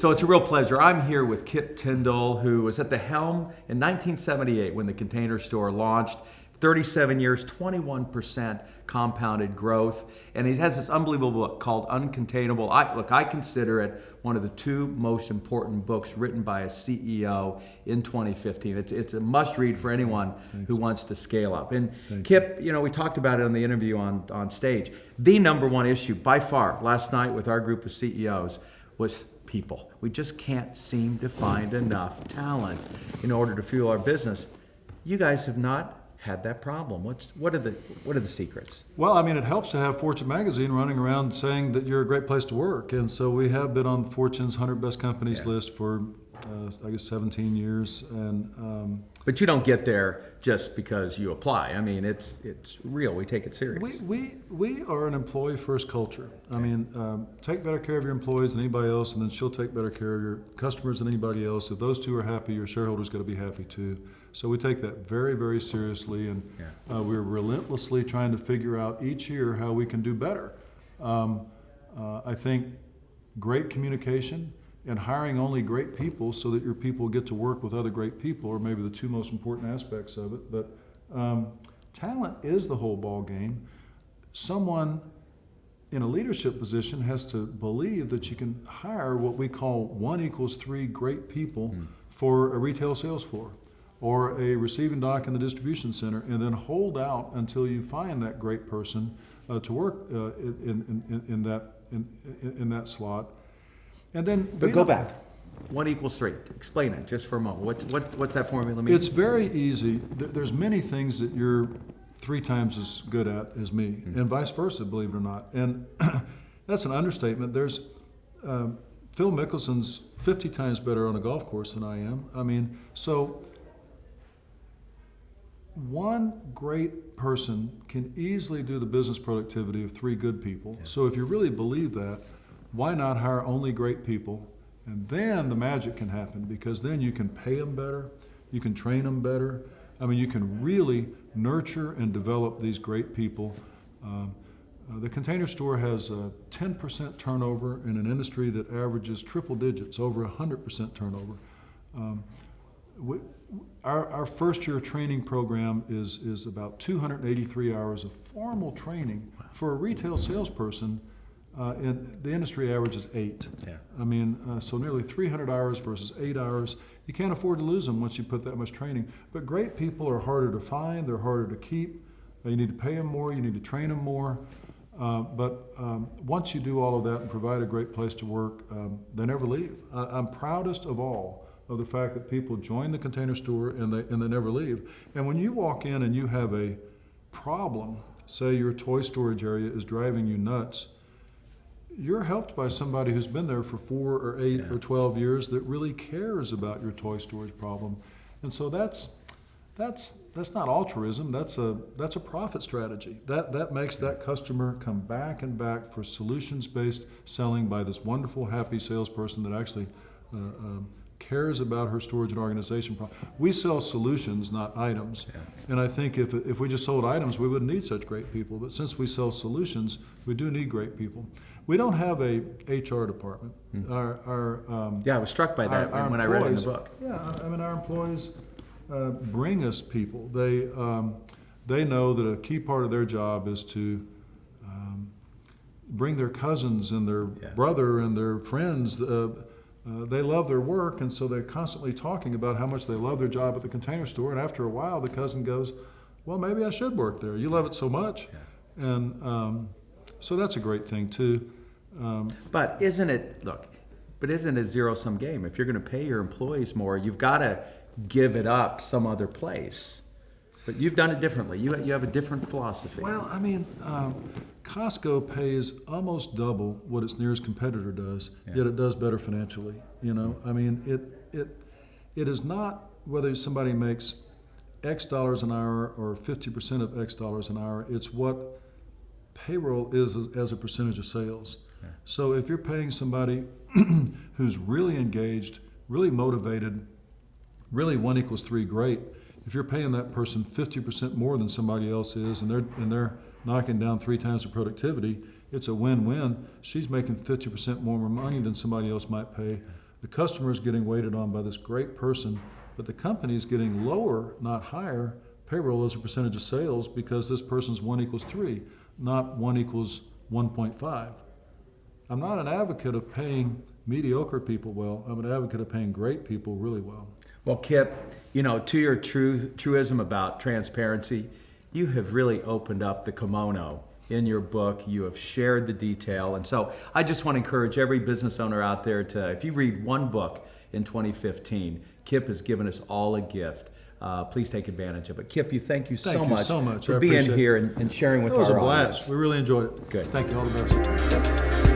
So it's a real pleasure. I'm here with Kip Tindell, who was at the helm in 1978 when the Container Store launched. 37 years, 21% compounded growth. And he has this unbelievable book called Uncontainable. I consider it one of the two most important books written by a CEO in 2015. It's a must read for anyone who wants to scale up. And Kip, we talked about it on the interview on stage. The number one issue by far last night with our group of CEOs was people. We just can't seem to find enough talent in order to fuel our business. You guys have not had that problem. What are the secrets? Well, it helps to have Fortune magazine running around saying that you're a great place to work, and so we have been on Fortune's 100 best companies list for 17 years. And but you don't get there just because you apply. It's real. We take it serious. We are an employee first culture. Take better care of your employees than anybody else, and then she'll take better care of your customers than anybody else. If those two are happy, your shareholders got to be happy too. So we take that very, very seriously, and we're relentlessly trying to figure out each year how we can do better. I think great communication and hiring only great people so that your people get to work with other great people are maybe the two most important aspects of it. But talent is the whole ball game. Someone in a leadership position has to believe that you can hire what we call 1 = 3 great people for a retail sales floor or a receiving dock in the distribution center, and then hold out until you find that great person to work in that slot. And then, but go back. 1 = 3. Explain it just for a moment. What's that formula mean? It's very easy. There's many things that you're 3 times as good at as me, and vice versa, believe it or not. And that's an understatement. There's Phil Mickelson's 50 times better on a golf course than I am. So one great person can easily do the business productivity of 3 good people. So if you really believe that, why not hire only great people? And then the magic can happen, because then you can pay them better, you can train them better. You can really nurture and develop these great people. The Container Store has a 10% turnover in an industry that averages triple digits, over 100% turnover. Our first year training program is about 283 hours of formal training. For a retail salesperson, and the industry average is 8. So nearly 300 hours versus 8 hours. You can't afford to lose them once you put that much training. But great people are harder to find, they're harder to keep. You need to pay them more, you need to train them more. But once you do all of that and provide a great place to work, they never leave. I'm proudest of all of the fact that people join the Container Store and they never leave. And when you walk in and you have a problem, say your toy storage area is driving you nuts, you're helped by somebody who's been there for 4 or 8 or 12 years that really cares about your toy storage problem. And so that's not altruism, that's a profit strategy. That makes that customer come back and back for solutions-based selling by this wonderful, happy salesperson that actually cares about her storage and organization problem. We sell solutions, not items. And I think if we just sold items, we wouldn't need such great people. But since we sell solutions, we do need great people. We don't have a HR department. I was struck by that when I read it in the book. Our employees bring us people. They know that a key part of their job is to bring their cousins and their brother and their friends. They love their work, and so they're constantly talking about how much they love their job at the Container Store. And after a while, the cousin goes, well, maybe I should work there. You love it so much. And so that's a great thing, too. But isn't it a zero-sum game? If you're going to pay your employees more, you've got to give it up some other place. But you've done it differently. You have a different philosophy. Well, Costco pays almost double what its nearest competitor does, yet it does better financially. It is not whether somebody makes X dollars an hour or 50% of X dollars an hour. It's what payroll is as a percentage of sales. So if you're paying somebody who's really engaged, really motivated, really 1 = 3 great, if you're paying that person 50% more than somebody else is, and they're knocking down 3 times the productivity, it's a win-win. She's making 50% more money than somebody else might pay. The customer is getting waited on by this great person, but the company is getting lower, not higher, payroll as a percentage of sales because this person's 1 equals 3, not 1 equals 1.5. I'm not an advocate of paying mediocre people well. I'm an advocate of paying great people really well. Well, Kip, to your truism about transparency, you have really opened up the kimono in your book. You have shared the detail. And so I just want to encourage every business owner out there to, if you read one book in 2015, Kip has given us all a gift. Please take advantage of it. Kip, thank you so much I for being appreciate here and sharing with it. It was our a blast. audience. We really enjoyed it. Good. Thank you. All the best.